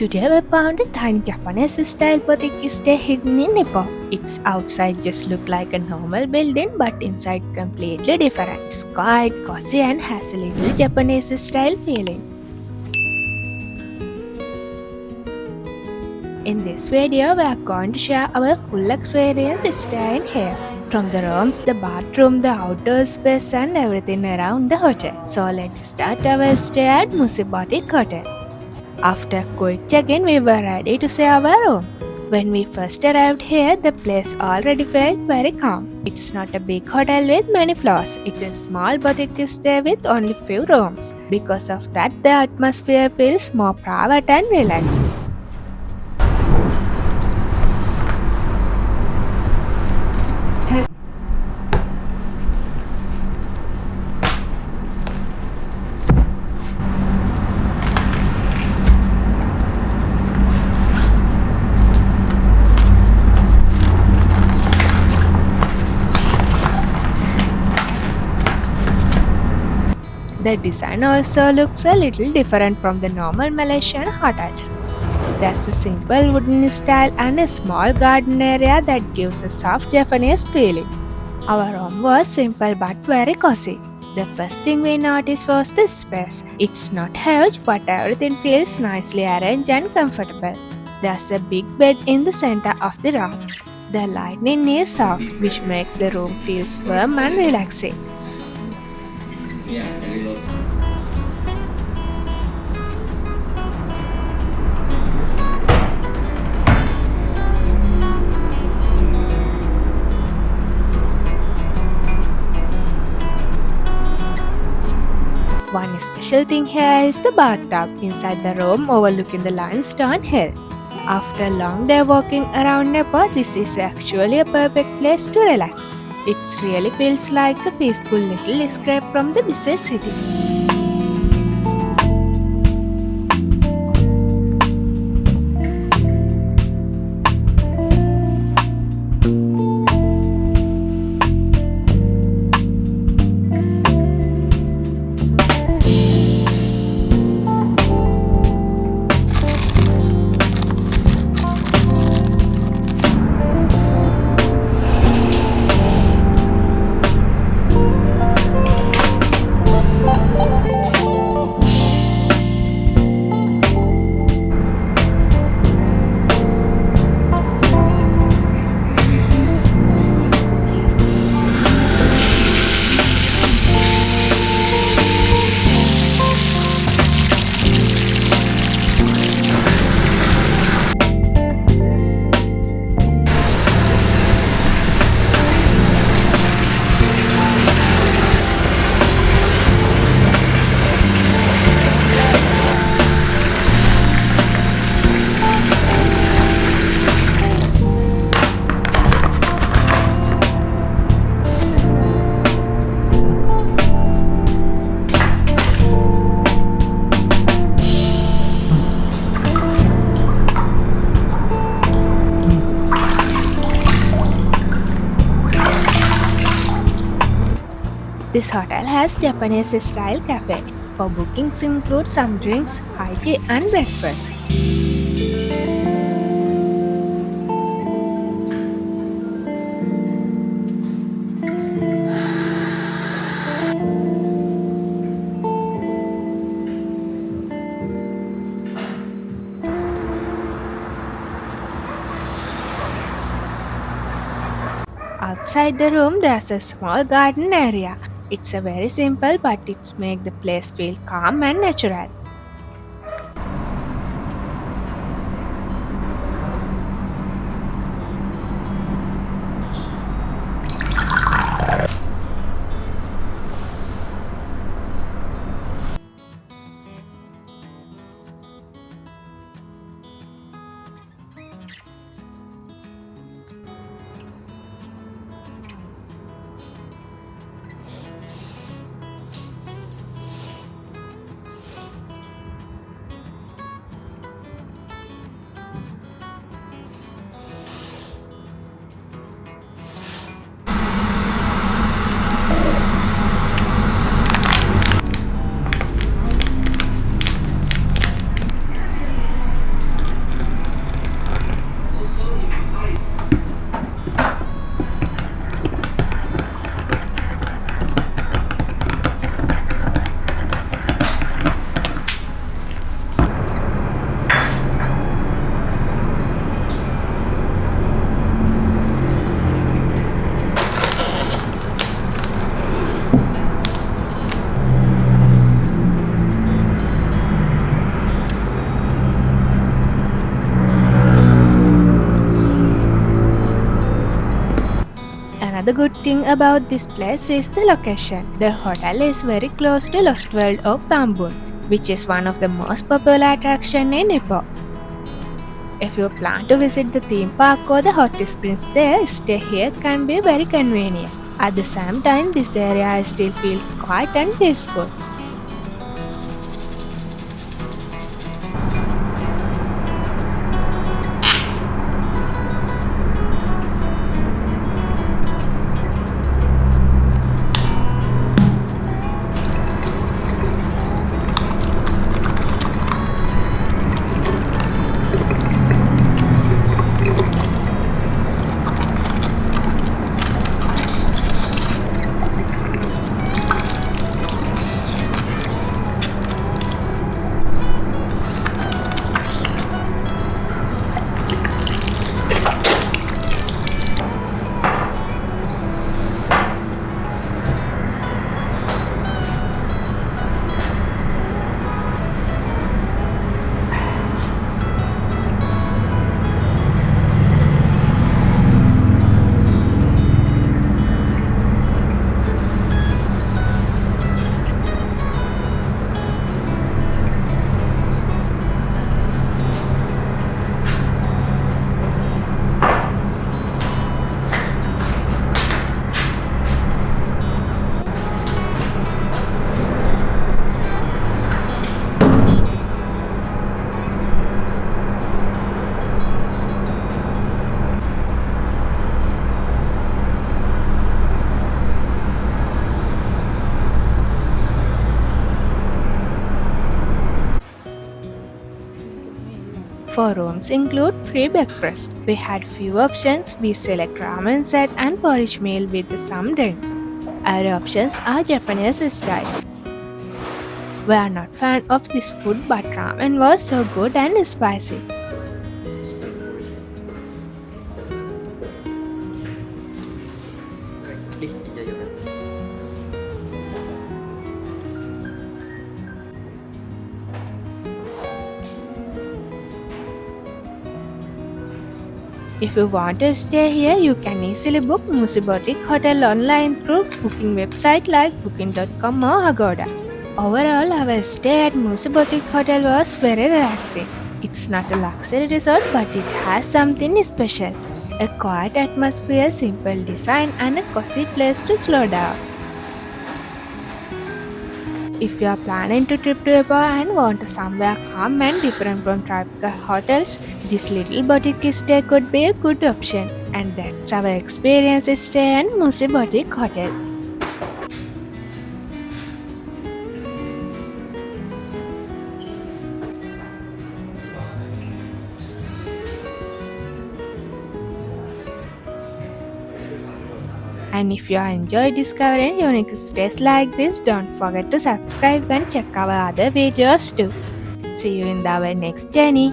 Today we found a tiny Japanese-style boutique stay hidden in Ipoh. Its outside just look like a normal building, but inside completely different. It's quiet, cozy, and has a little Japanese-style feeling. In this video, we are going to share our full experience staying here. From the rooms, the bathroom, the outdoor space, and everything around the hotel. So let's start our stay at MUZI Boutique Hotel. After a quick check-in, we were ready to say our room. When we first arrived here, the place already felt very calm. It's not a big hotel with many floors. It's a small boutique stay with only few rooms. Because of that, the atmosphere feels more private and relaxed. The design also looks a little different from the normal Malaysian hotels. There's a simple wooden style and a small garden area that gives a soft Japanese feeling. Our room was simple but very cozy. The first thing we noticed was the space. It's not huge, but everything feels nicely arranged and comfortable. There's a big bed in the center of the room. The lighting is soft, which makes the room feel warm and relaxing. One special thing here is the bathtub inside the room overlooking the limestone hill. After a long day walking around Nepal, this is actually a perfect place to relax. It really feels like a peaceful little escape from the busy city. This hotel has Japanese-style cafe. For bookings include some drinks, high tea and breakfast. Outside the room, there's a small garden area. It's a very simple, but it makes the place feel calm and natural. Another good thing about this place is the location. The hotel is very close to Lost World of Tambun, which is one of the most popular attractions in Ipoh. If you plan to visit the theme park or the hot springs there, stay here can be very convenient. At the same time, this area still feels quiet and peaceful. For rooms include free breakfast. We had few options. We select ramen set and porridge meal with some drinks. Our options are Japanese style. We are not fan of this food, but ramen was so good and spicy. Please enjoy your meal. If you want to stay here, you can easily book MUZI Boutique Hotel online through booking website like booking.com or Agoda. Overall, our stay at MUZI Boutique Hotel was very relaxing. It's not a luxury resort, but it has something special. A quiet atmosphere, simple design, and a cozy place to slow down. If you are planning to trip to Ipoh and want somewhere calm and different from tropical hotels, this little boutique stay could be a good option. And that's our experience stay at MUZI Boutique Hotel. And if you enjoy discovering unique stays like this, don't forget to subscribe and check our other videos too. See you in our next journey.